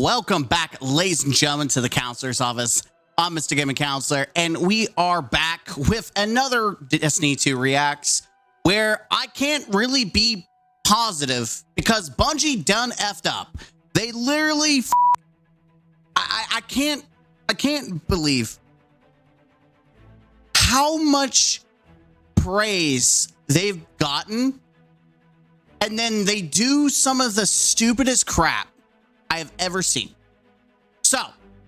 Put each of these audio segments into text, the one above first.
Welcome back, ladies and gentlemen, to the Counselor's Office. I'm Mr. Gaming Counselor, and we are back with another Destiny 2 Reacts, where I can't really be positive because Bungie done effed up. They literally I can't believe how much praise they've gotten, and then they do some of the stupidest crap I have ever seen. So,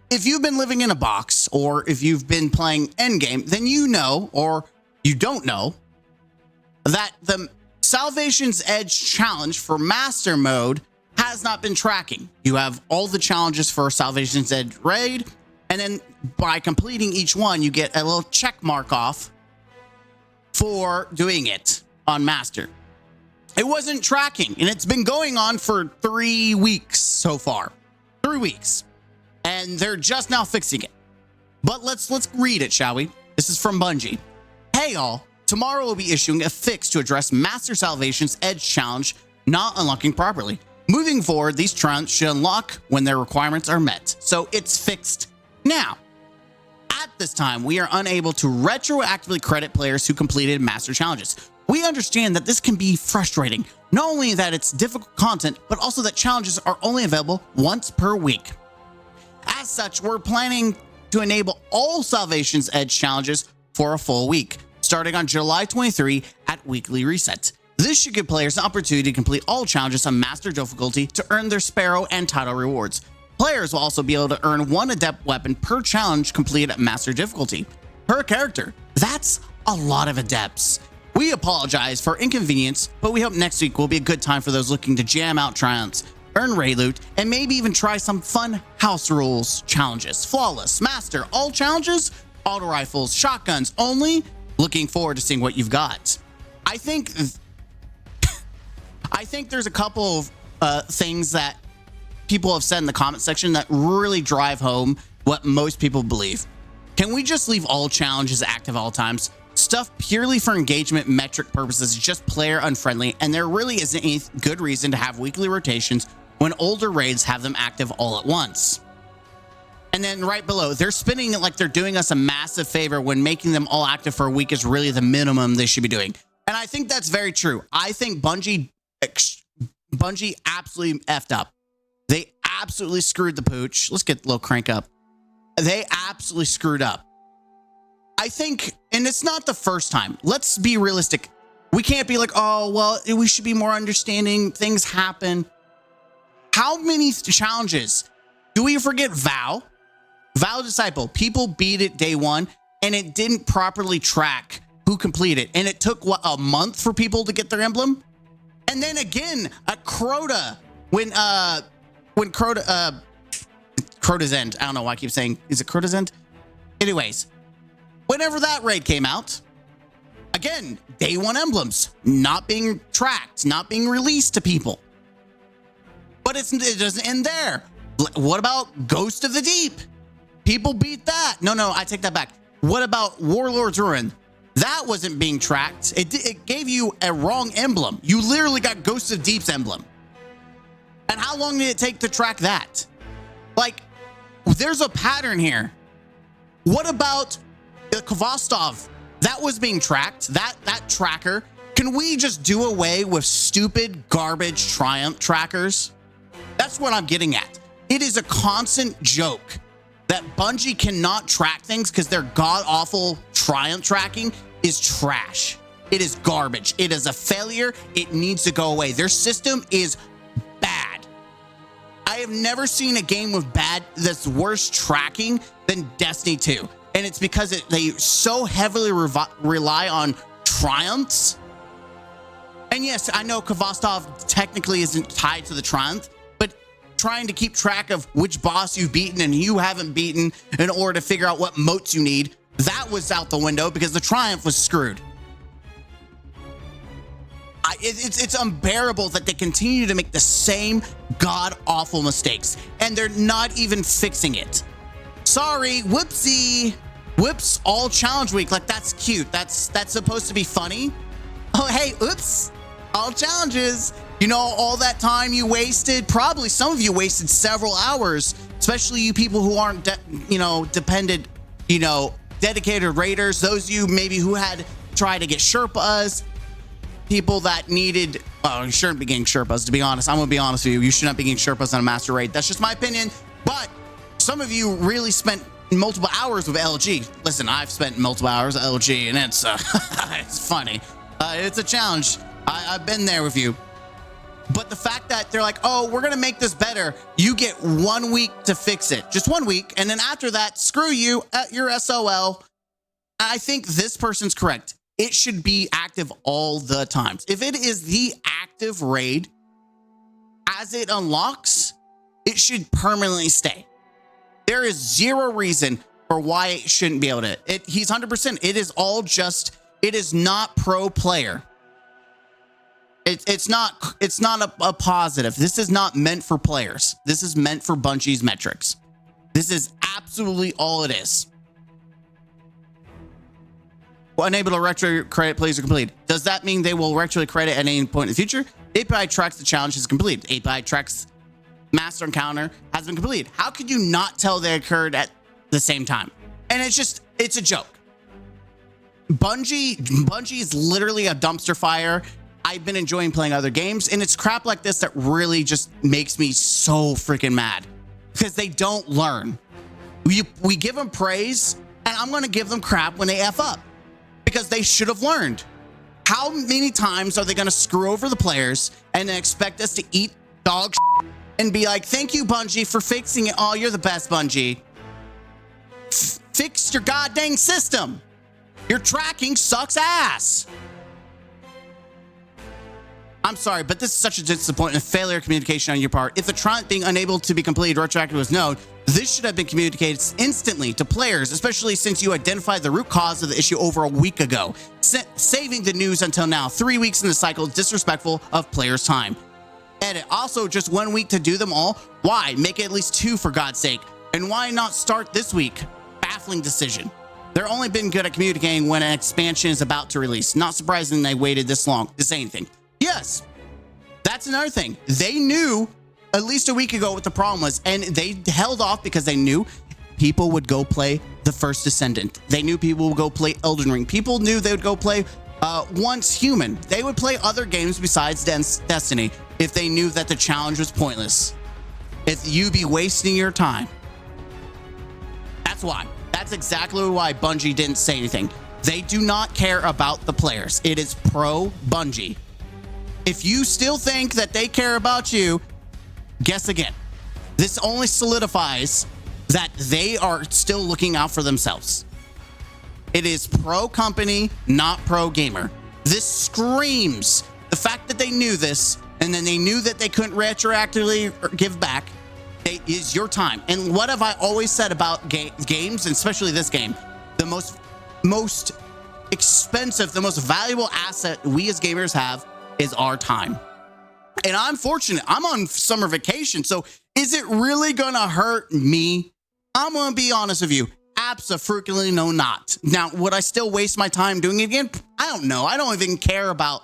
if you've been living in a box, or if you've been playing Endgame, then you know, or you don't know, that the Salvation's Edge challenge for Master Mode has not been tracking. You have all the challenges for Salvation's Edge raid, and then by completing each one, you get a little check mark off for doing it on Master. It wasn't tracking, and it's been going on for 3 weeks so far. 3 weeks. And they're just now fixing it. But let's read it, shall we? This is from Bungie. Hey y'all, tomorrow we'll be issuing a fix to address Master Salvation's Edge challenge not unlocking properly. Moving forward, these triumphs should unlock when their requirements are met. So it's fixed now. At this time, we are unable to retroactively credit players who completed Master challenges. We understand that this can be frustrating, not only that it's difficult content, but also that challenges are only available once per week. As such, we're planning to enable all Salvation's Edge challenges for a full week, starting on July 23 at weekly reset. This should give players an opportunity to complete all challenges on Master difficulty to earn their Sparrow and title rewards. Players will also be able to earn one adept weapon per challenge completed at Master difficulty, per character. That's a lot of adepts. We apologize for inconvenience, but we hope next week will be a good time for those looking to jam out triumphs, earn raid loot, and maybe even try some fun house rules challenges. Flawless, Master, all challenges, auto rifles, shotguns only. Looking forward to seeing what you've got. I think there's a couple of things that people have said in the comment section that really drive home what most people believe. Can we just leave all challenges active all times? Stuff purely for engagement metric purposes is just player unfriendly, and there really isn't any good reason to have weekly rotations when older raids have them active all at once. And then right below, they're spinning it like they're doing us a massive favor when making them all active for a week is really the minimum they should be doing. And I think that's very true. I think Bungie absolutely effed up. They absolutely screwed the pooch. Let's get a little crank up. They absolutely screwed up. I think, and it's not the first time. Let's be realistic. We can't be like, oh, well, we should be more understanding. Things happen. How many challenges? Do we forget Vow? Vow Disciple. People beat it day one, and it didn't properly track who completed. And it took, what, a month for people to get their emblem? And then again, at Crota, when Crota's End. I don't know why I keep saying, is it Crota's End? Anyways. Whenever that raid came out, again, day one emblems not being tracked, not being released to people. But it doesn't end there. What about Ghost of the Deep? People beat that. No, I take that back. What about Warlord's Ruin? That wasn't being tracked. It gave you a wrong emblem. You literally got Ghost of Deep's emblem. And how long did it take to track that? Like, there's a pattern here. What about the Kvostov? That was being tracked, that tracker. Can we just do away with stupid garbage triumph trackers? That's what I'm getting at. It is a constant joke that Bungie cannot track things because their god-awful triumph tracking is trash. It is garbage. It is a failure. It needs to go away. Their system is bad. I have never seen a game with that's worse tracking than Destiny 2. And it's because they so heavily rely on triumphs. And yes, I know Kvostov technically isn't tied to the triumph, but trying to keep track of which boss you've beaten and you haven't beaten in order to figure out what motes you need, that was out the window because the triumph was screwed. It's unbearable that they continue to make the same god-awful mistakes, and they're not even fixing it. Sorry, whoopsie. Whoops, all challenge week. Like, that's cute. That's supposed to be funny. Oh, hey, oops. All challenges. You know, all that time you wasted, probably some of you wasted several hours, especially you people who aren't, dependent, dedicated raiders. Those of you maybe who had tried to get Sherpas, people that needed, you shouldn't be getting Sherpas, to be honest. I'm going to be honest with you. You should not be getting Sherpas on a master raid. That's just my opinion. But some of you really spent multiple hours with LG. Listen, I've spent multiple hours with LG, and it's it's funny. It's a challenge. I've been there with you. But the fact that they're like, oh, we're going to make this better. You get 1 week to fix it. Just 1 week. And then after that, screw you at your SOL. I think this person's correct. It should be active all the times. If it is the active raid, as it unlocks, it should permanently stay. There is zero reason for why it shouldn't be able to. He's 100%. It is all just, it is not pro player. It's not a positive. This is not meant for players. This is meant for Bungie's metrics. This is absolutely all it is. Unable to retro credit plays are completed. Does that mean they will retro credit at any point in the future? API tracks the challenge is complete. API tracks master encounter has been completed. How could you not tell they occurred at the same time? And it's a joke. Bungie is literally a dumpster fire. I've been enjoying playing other games, and it's crap like this that really just makes me so freaking mad because they don't learn. We give them praise, and I'm going to give them crap when they F up because they should have learned. How many times are they going to screw over the players and then expect us to eat dog shit and be like, thank you, Bungie, for fixing it. Oh, you're the best, Bungie. Fix your goddamn system. Your tracking sucks ass. I'm sorry, but this is such a disappointing failure of communication on your part. If the trial being unable to be completed retroactively was known, this should have been communicated instantly to players, especially since you identified the root cause of the issue over a week ago. Saving the news until now, 3 weeks in the cycle, is disrespectful of players' time. Edit. Also, just 1 week to do them all? Why? Make it at least 2 for God's sake. And why not start this week? Baffling decision. They're only been good at communicating when an expansion is about to release. Not surprising they waited this long to say anything. Yes, that's another thing. They knew at least a week ago what the problem was, and they held off because they knew people would go play The First Descendant. They knew people would go play Elden Ring. People knew they would go play Once Human. They would play other games besides Destiny if they knew that the challenge was pointless. If you'd be wasting your time. That's why. That's exactly why Bungie didn't say anything. They do not care about the players. It is pro Bungie. If you still think that they care about you, guess again. This only solidifies that they are still looking out for themselves. It is pro company, not pro gamer. This screams the fact that they knew this, and then they knew that they couldn't retroactively give back. It is your time. And what have I always said about games, and especially this game? The most expensive, the most valuable asset we as gamers have is our time. And I'm fortunate. I'm on summer vacation. So is it really going to hurt me? I'm going to be honest with you. Absolutely no, not. Now, would I still waste my time doing it again? I don't know. I don't even care about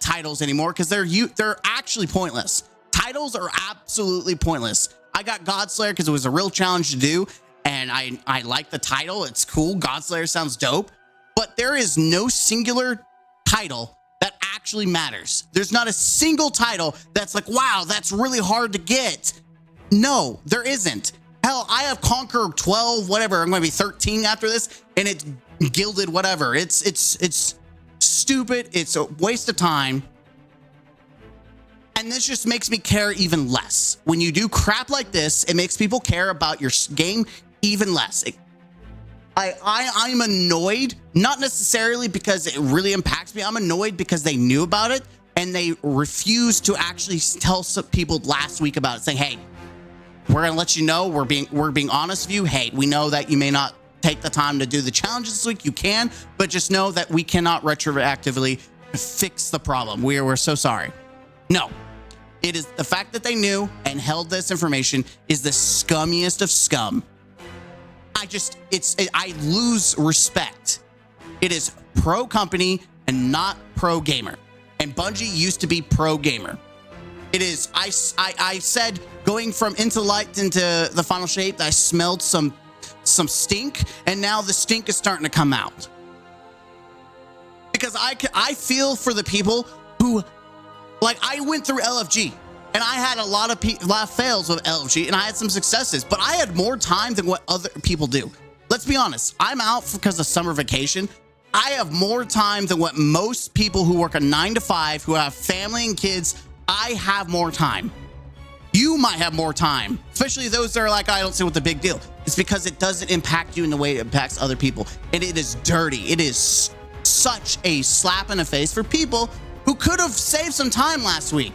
titles anymore because they're actually pointless. Titles are absolutely pointless. I got Godslayer because it was a real challenge to do. And I like the title. It's cool. Godslayer sounds dope. But there is no singular title that actually matters. There's not a single title that's like, wow, that's really hard to get. No, there isn't. Hell, I have Conquer 12, whatever. I'm going to be 13 after this, and it's gilded, whatever. It's stupid. It's a waste of time. And this just makes me care even less. When you do crap like this, it makes people care about your game even less. I'm annoyed, not necessarily because it really impacts me. I'm annoyed because they knew about it and they refused to actually tell some people last week about it, saying, hey, we're going to let you know, we're being honest with you. Hey, we know that you may not take the time to do the challenges this week. You can, but just know that we cannot retroactively fix the problem. We're so sorry. No, it is the fact that they knew and held this information is the scummiest of scum. I lose respect. It is pro company and not pro gamer. And Bungie used to be pro gamer. It is. I said going from into light into the final shape, I smelled some stink, and now the stink is starting to come out. Because I feel for the people who, like, I went through LFG, and I had a lot of fails with LFG, and I had some successes, but I had more time than what other people do. Let's be honest. I'm out because of summer vacation. I have more time than what most people who work a 9 to 5, who have family and kids. I have more time. You might have more time, especially those that are like, I don't see what the big deal. It's because it doesn't impact you in the way it impacts other people. And it is dirty. It is such a slap in the face for people who could have saved some time last week.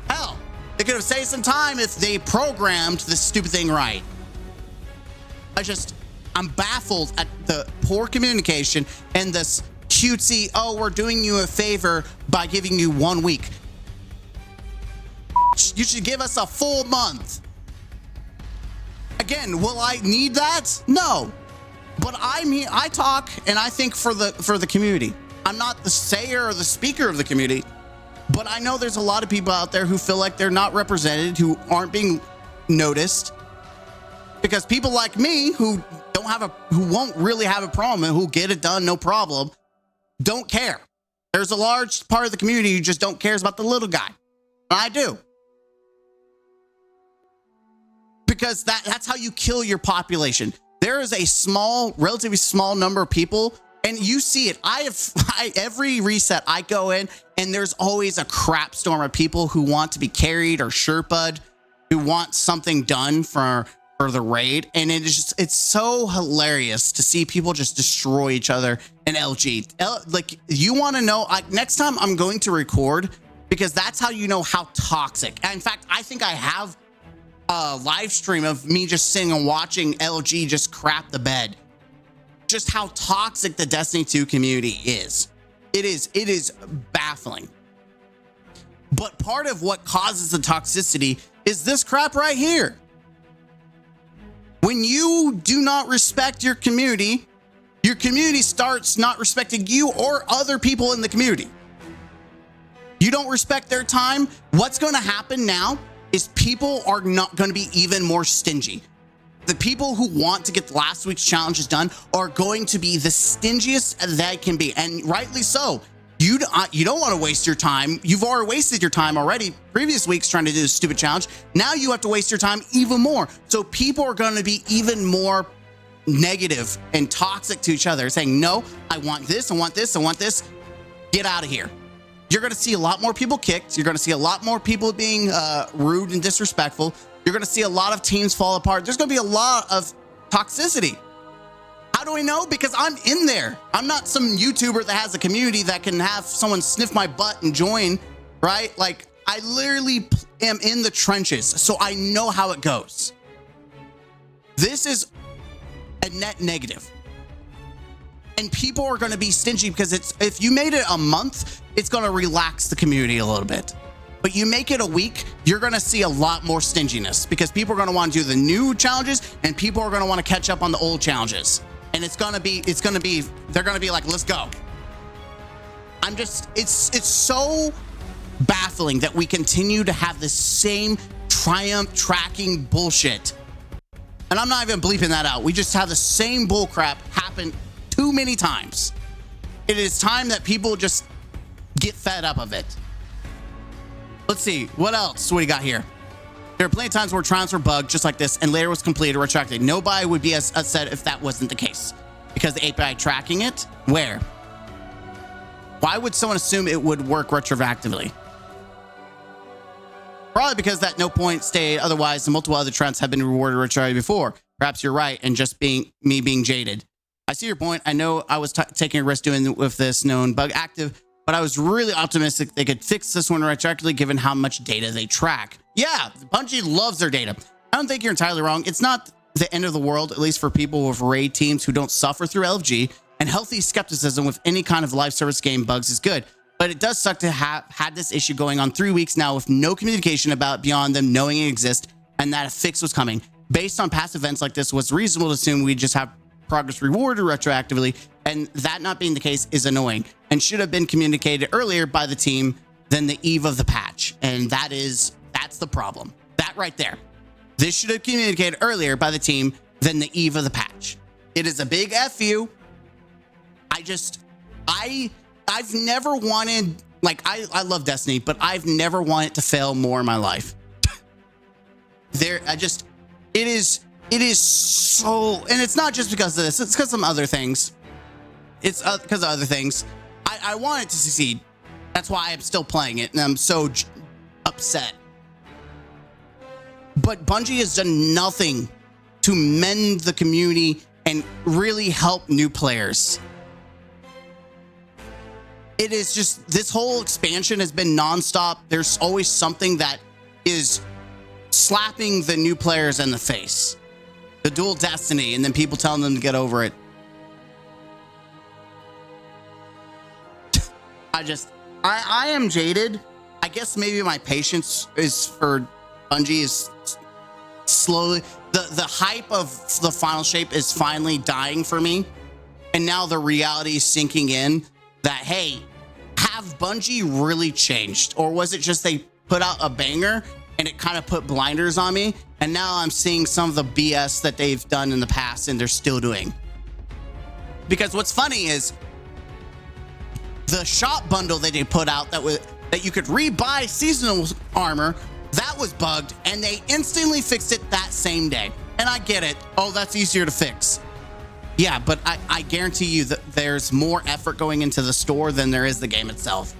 Hell, they could have saved some time if they programmed this stupid thing right. I'm baffled at the poor communication and this cutesy, oh, we're doing you a favor by giving you 1 week. You should give us a full month. Again, will I need that? No. But I'm here, I talk and I think for the community. I'm not the sayer or the speaker of the community, but I know there's a lot of people out there who feel like they're not represented, who aren't being noticed. Because people like me who won't really have a problem and who get it done no problem, don't care. There's a large part of the community who just don't care about the little guy. I do. Because that's how you kill your population. There is a relatively small number of people, and you see it. Every reset I go in, and there's always a crap storm of people who want to be carried or Sherpa'd, who want something done for the raid, and it's so hilarious to see people just destroy each other in LG. Like, you want to know, next time I'm going to record, because that's how you know how toxic. And in fact, I think I have a live stream of me just sitting and watching LG just crap the bed. Just how toxic the Destiny 2 community is. It is baffling. But part of what causes the toxicity is this crap right here. When you do not respect your community starts not respecting you or other people in the community. You don't respect their time. What's going to happen now is people are not going to be even more stingy. The people who want to get last week's challenges done are going to be the stingiest they can be, and rightly so. You don't want to waste your time. You've already wasted your time already previous weeks trying to do this stupid challenge. Now you have to waste your time even more. So people are going to be even more negative and toxic to each other, saying, no, I want this, I want this, I want this. Get out of here. You're going to see a lot more people kicked. You're going to see a lot more people being rude and disrespectful. You're going to see a lot of teams fall apart. There's going to be a lot of toxicity. How do I know? Because I'm in there. I'm not some YouTuber that has a community that can have someone sniff my butt and join, right? Like, I literally am in the trenches, so I know how it goes. This is a net negative. And people are going to be stingy because if you made it a month, it's going to relax the community a little bit. But you make it a week, you're going to see a lot more stinginess because people are going to want to do the new challenges and people are going to want to catch up on the old challenges. And they're going to be like, let's go. It's so baffling that we continue to have this same triumph tracking bullshit. And I'm not even bleeping that out. We just have the same bullcrap happen too many times. It is time that people just get fed up of it. Let's see, what else? What do you got here? There are plenty of times where triumphs were bugged just like this and later was completed or retracted. Nobody would be as upset if that wasn't the case. Because the API tracking it? Where? Why would someone assume it would work retroactively? Probably because that no point stayed. Otherwise, the multiple other trends have been rewarded retroactively before. Perhaps you're right and just being jaded. I see your point. I know I was taking a risk doing with this known bug active, but I was really optimistic they could fix this one retroactively given how much data they track. Yeah, Bungie loves their data. I don't think you're entirely wrong. It's not the end of the world, at least for people with raid teams who don't suffer through LFG, and healthy skepticism with any kind of live service game bugs is good. But it does suck to have had this issue going on 3 weeks now with no communication about beyond them knowing it exists and that a fix was coming. Based on past events like this, was reasonable to assume we'd just have progress rewarded retroactively, and that not being the case is annoying and should have been communicated earlier by the team than the eve of the patch. And that's the problem. That right there. This should have communicated earlier by the team than the eve of the patch. It is a big FU. I've never wanted, like, I love Destiny, but I've never wanted to fail more in my life. It is so, and it's not just because of this, it's because of some other things. It's because of other things. I want it to succeed. That's why I'm still playing it, and I'm so upset. But Bungie has done nothing to mend the community and really help new players. It is just, this whole expansion has been nonstop. There's always something that is slapping the new players in the face. The dual destiny, and then people telling them to get over it. I am jaded. I guess maybe my patience is for Bungie is slowly, the hype of the final shape is finally dying for me. And now the reality is sinking in that, hey, have Bungie really changed? Or was it just they put out a banger and it kind of put blinders on me? And now I'm seeing some of the BS that they've done in the past and they're still doing. Because what's funny is the shop bundle that they put out that you could rebuy seasonal armor, that was bugged and they instantly fixed it that same day. And I get it. Oh, that's easier to fix. Yeah, but I guarantee you that there's more effort going into the store than there is the game itself.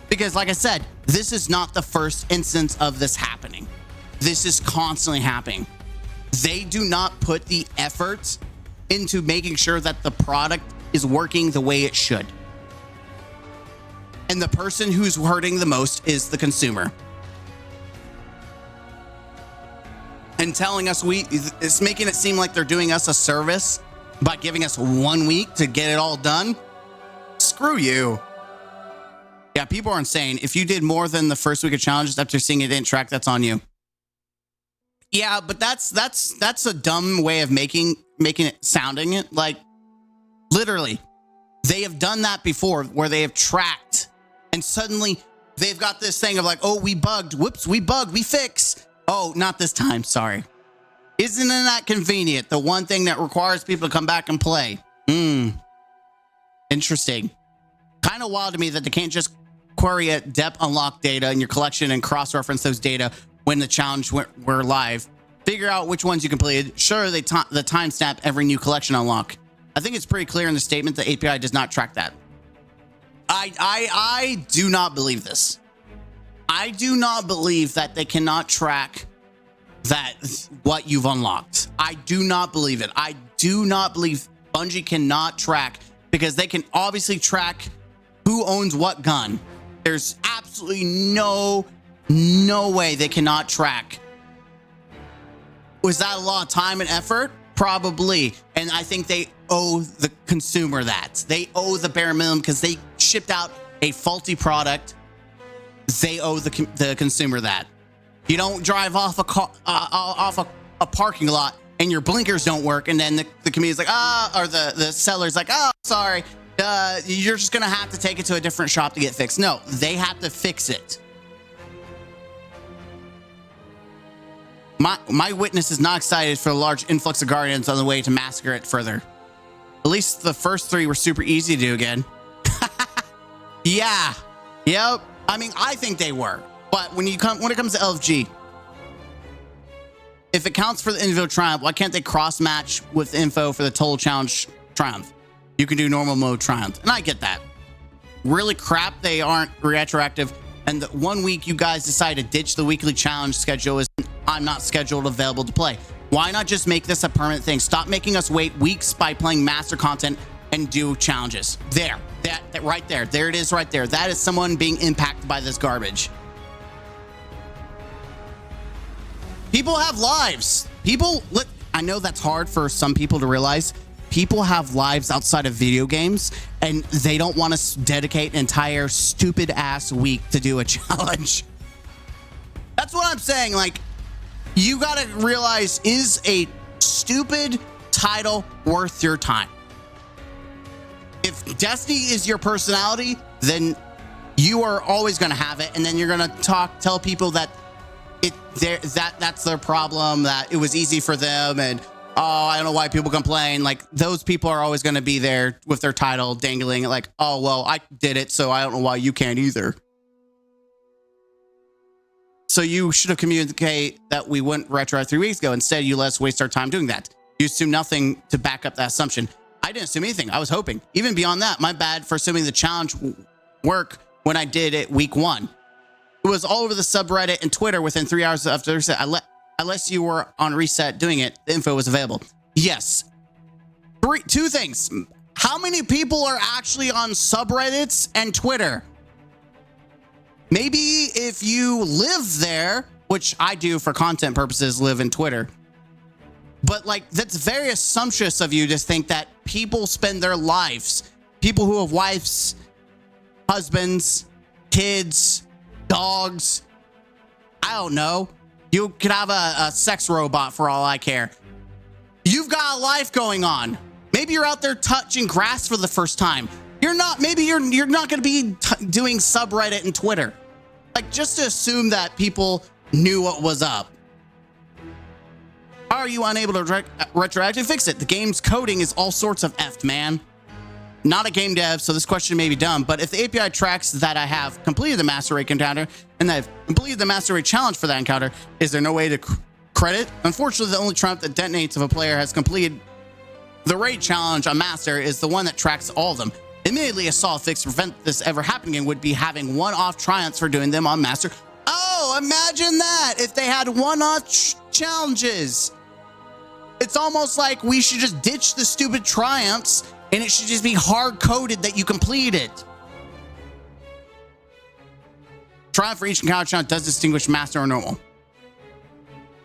Because like I said, this is not the first instance of this happening. This is constantly happening. They do not put the effort into making sure that the product is working the way it should. And the person who's hurting the most is the consumer. And telling us it's making it seem like they're doing us a service by giving us 1 week to get it all done. Screw you. Yeah, people are insane. If you did more than the first week of challenges after seeing it didn't track, that's on you. Yeah, but that's a dumb way of making it sounding it. Like, literally, they have done that before where they have tracked and suddenly they've got this thing of like, oh, we bugged. Whoops, we bugged. We fix. Oh, not this time. Sorry. Isn't it that convenient? The one thing that requires people to come back and play. Interesting. Kind of wild to me that they can't just query a depth unlock data in your collection and cross-reference those data when the challenge were live. Figure out which ones you completed. Sure, the timestamp every new collection unlock. I think it's pretty clear in the statement that API does not track that. I do not believe this. I do not believe that they cannot track that what you've unlocked. I do not believe it. I do not believe Bungie cannot track, because they can obviously track who owns what gun. There's absolutely no way they cannot track. Was that a lot of time and effort? Probably. And I think they owe the consumer that. They owe the bare minimum because they shipped out a faulty product. They owe the consumer that. You don't drive off a parking lot and your blinkers don't work, and then the community's like, or the seller's like, oh, sorry, you're just gonna have to take it to a different shop to get fixed. No, they have to fix it. My witness is not excited for the large influx of Guardians on the way to massacre it further. At least the first 3 were super easy to do again. Yeah. Yep. I mean, I think they were. But when it comes to LFG, if it counts for the individual triumph, why can't they cross-match with info for the total challenge triumph? You can do normal mode triumph. And I get that. Really crap they aren't retroactive. And the 1 week you guys decide to ditch the weekly challenge schedule is I'm not scheduled available to play. Why not just make this a permanent thing? Stop making us wait weeks by playing master content and do challenges. There. That right there. There it is right there. That is someone being impacted by this garbage. People have lives. I know that's hard for some people to realize. People have lives outside of video games, and they don't want to dedicate an entire stupid ass week to do a challenge. That's what I'm saying. Like, you got to realize, is a stupid title worth your time? If Destiny is your personality, then you are always going to have it, and then you're going to tell people that that's their problem, that it was easy for them, and oh, I don't know why people complain. Like, those people are always going to be there with their title dangling, like, oh, well, I did it, so I don't know why you can't either. So you should have communicated that we went retro 3 weeks ago. Instead, you let us waste our time doing that. You assume nothing to back up that assumption. I didn't assume anything. I was hoping. Even beyond that, my bad for assuming the challenge work when I did it week 1. It was all over the subreddit and Twitter within 3 hours after reset. Unless you were on reset doing it, the info was available. Yes. Two things. How many people are actually on subreddits and Twitter? Maybe if you live there, which I do for content purposes, live in Twitter. But like, that's very assumptuous of you to think that people spend their lives, people who have wives, husbands, kids, dogs, I don't know. You could have a sex robot for all I care. You've got a life going on. Maybe you're out there touching grass for the first time. Maybe you're not going to be doing subreddit and Twitter. Like, just to assume that people knew what was up. How are you unable to retroactively fix it? The game's coding is all sorts of effed, man. Not a game dev, so this question may be dumb, but if the API tracks that I have completed the master raid encounter and that I've completed the master raid challenge for that encounter, is there no way to credit? Unfortunately, the only triumph that detonates if a player has completed the raid challenge on master is the one that tracks all of them. Immediately, a solid fix to prevent this ever happening would be having one-off triumphs for doing them on master. Oh, imagine that! If they had one-off challenges. It's almost like we should just ditch the stupid triumphs and it should just be hard-coded that you complete it. Triumph for each encounter challenge does distinguish master or normal.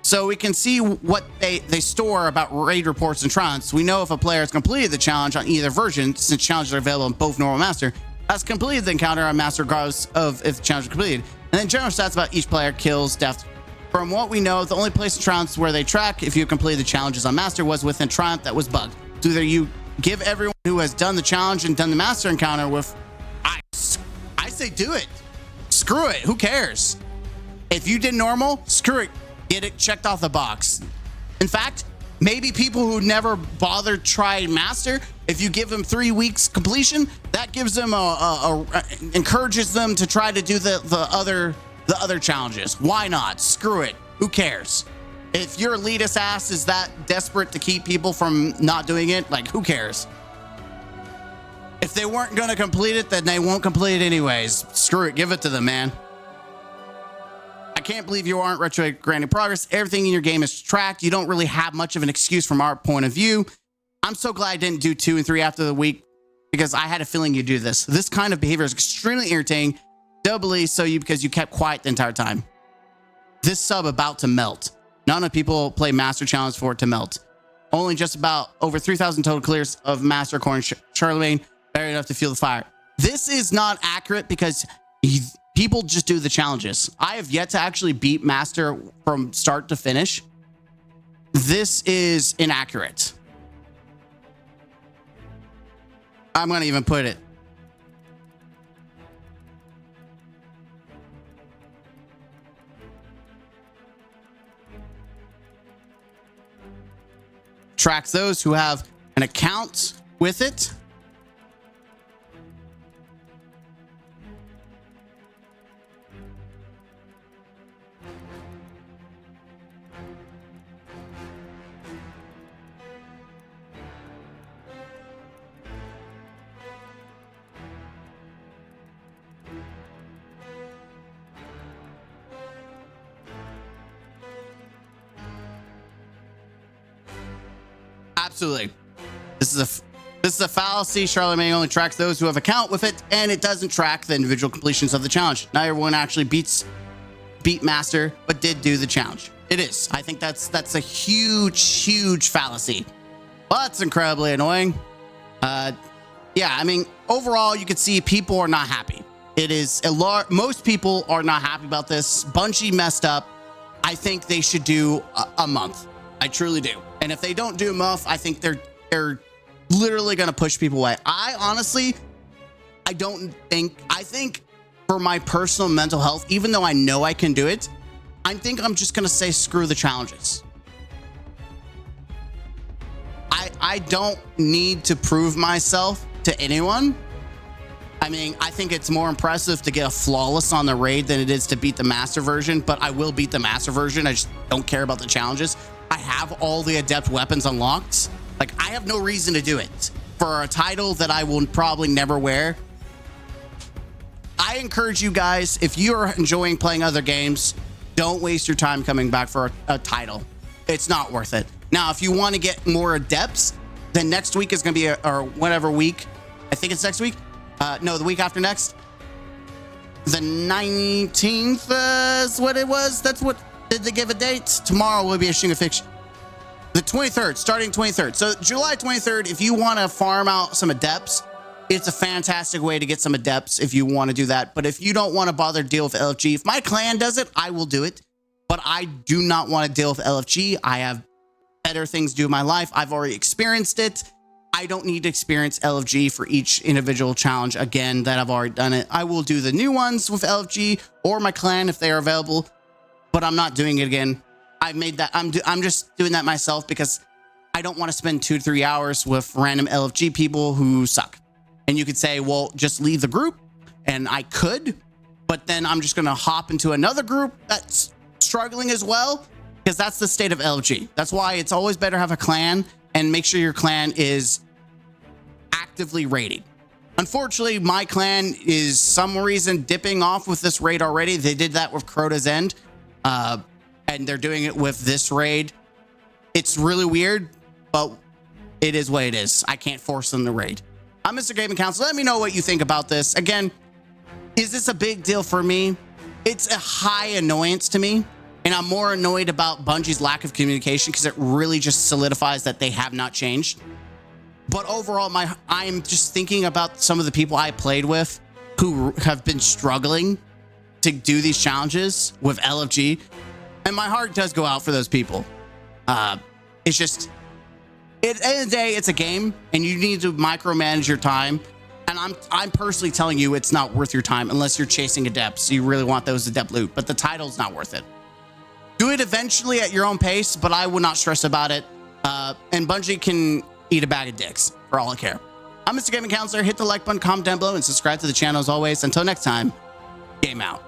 So we can see what they store about raid reports and triumphs. We know if a player has completed the challenge on either version, since challenges are available in both normal and master, has completed the encounter on master regardless of if the challenge is completed. And then general stats about each player, kills, death. From what we know, the only place in triumphs where they track if you completed the challenges on master was within triumph that was bugged. So either you give everyone who has done the challenge and done the master encounter with, I say do it. Screw it. Who cares? If you did normal, screw it. Get it checked off the box. In fact, maybe people who never bothered trying master, if you give them 3 weeks completion, that gives them encourages them to try to do the other challenges. Why not? Screw it. Who cares? If your elitist ass is that desperate to keep people from not doing it, like, who cares? If they weren't going to complete it, then they won't complete it anyways. Screw it. Give it to them, man. I can't believe you aren't retrograding progress. Everything in your game is tracked. You don't really have much of an excuse from our point of view. I'm so glad I didn't do 2 and 3 after the week because I had a feeling you'd do this. This kind of behavior is extremely irritating, doubly so because you kept quiet the entire time. This sub about to melt. Not enough people play Master Challenge for it to melt. Only just about over 3,000 total clears of Master according to Charlemagne. Very enough to feel the fire. This is not accurate because people just do the challenges. I have yet to actually beat Master from start to finish. This is inaccurate. I'm going to even put it. Tracks those who have an account with it. Absolutely. This is a fallacy. Charlemagne only tracks those who have account with it, and it doesn't track the individual completions of the challenge. Not everyone actually beat Master, but did do the challenge. It is. I think that's a huge fallacy. Well, that's incredibly annoying. Yeah, I mean, overall, you can see people are not happy. It is most people are not happy about this. Bungie messed up. I think they should do a month. I truly do. And if they don't do a month, I think they're literally going to push people away. I think for my personal mental health, even though I know I can do it, I think I'm just going to say screw the challenges. I don't need to prove myself to anyone. I mean, I think it's more impressive to get a flawless on the raid than it is to beat the master version, but I will beat the master version. I just don't care about the challenges. I have all the adept weapons unlocked. Like, I have no reason to do it for a title that I will probably never wear. I encourage you guys, if you are enjoying playing other games, don't waste your time coming back for a title. It's not worth it. Now, if you want to get more adepts, then next week is going to be, or whatever week, I think it's next week. No, the week after next. The 19th is what it was. That's what, did they give a date? Tomorrow will be a Shinga Fiction. The 23rd, starting 23rd. So July 23rd, if you want to farm out some adepts, it's a fantastic way to get some adepts if you want to do that. But if you don't want to bother to deal with LFG, if my clan does it, I will do it. But I do not want to deal with LFG. I have better things to do in my life. I've already experienced it. I don't need to experience LFG for each individual challenge again that I've already done it. I will do the new ones with LFG or my clan if they are available, but I'm not doing it again. I've made that. I'm just doing that myself because I don't want to spend 2 to 3 hours with random LFG people who suck. And you could say, well, just leave the group, and I could, but then I'm just going to hop into another group that's struggling as well, because that's the state of LFG. That's why it's always better to have a clan and make sure your clan is actively raiding. Unfortunately, my clan is some reason dipping off with this raid already. They did that with Crota's End, and they're doing it with this raid. It's really weird, but it is what it is. I can't force them to raid. I'm Mr. Gaming Council. Let me know what you think about this. Again, is this a big deal for me? It's a high annoyance to me, and I'm more annoyed about Bungie's lack of communication because it really just solidifies that they have not changed. But overall, I'm just thinking about some of the people I played with who have been struggling to do these challenges with LFG, and my heart does go out for those people. It's just, at the end of the day, it's a game, and you need to micromanage your time. And I'm personally telling you, it's not worth your time unless you're chasing adepts. You really want those adept loot, but the title's not worth it. Do it eventually at your own pace, but I would not stress about it. And Bungie can eat a bag of dicks for all I care. I'm Mr. Gaming Counselor. Hit the like button, comment down below, and subscribe to the channel as always. Until next time, game out.